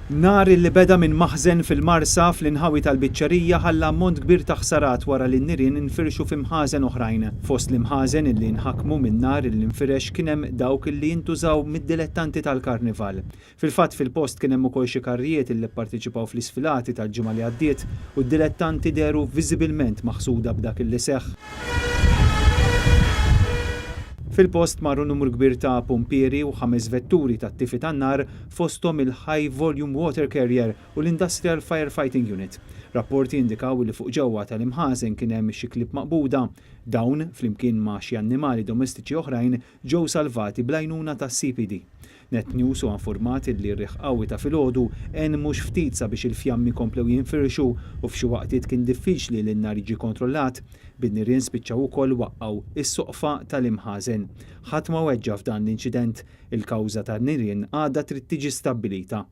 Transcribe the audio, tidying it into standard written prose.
Nar li beda minn maħżen fil-Marsa fl-inħawi tal-biċċerija ħalla ammont kbir ta' ħsarat wara li n-nirien infirxu f'imħażen oħrajn. Fost l-imħażen illi nħakmu minn nar illi nfirex kien hemm dawk illi jintużaw mid-dilettanti tal-karnival. Fil-fatt fil-post kien hemm ukoll xi karrijiet illi pparteċipaw fl-isfilati tal-ġimgħa li għaddiet u d-dilettanti deru viżibilment maħsuda b'dak illi seħħ. Fil-post marru numru kbir ta' pumpieri u 5 vetturi ta' tifi tan-nar fosthom il-High Volume Water Carrier u l-Industrial Firefighting Unit. Rapporti indikaw li fuq ġewwa tal-imħażen kien hemm xi klieb maqbuda. Dawn, flimkien ma' xi annimali domestiċi oħrajn, ġew salvati bl-għajnuna tas-CPD. Net News u informati li r-riħ qawwi ta' filgħodu għen mhux ftit sabiex il-fjammi komplew jinfirxu u f'xi waqtiet kien diffiċli li n-nar jiġi kontrollat, bin-nirien spiċċaw ukoll waqqgħu is-soqfa tal-imħażen. Ħadd ma weġġa f'dan l-inċident, il-kawża tan-nirien għadha trid tiġi stabbilita.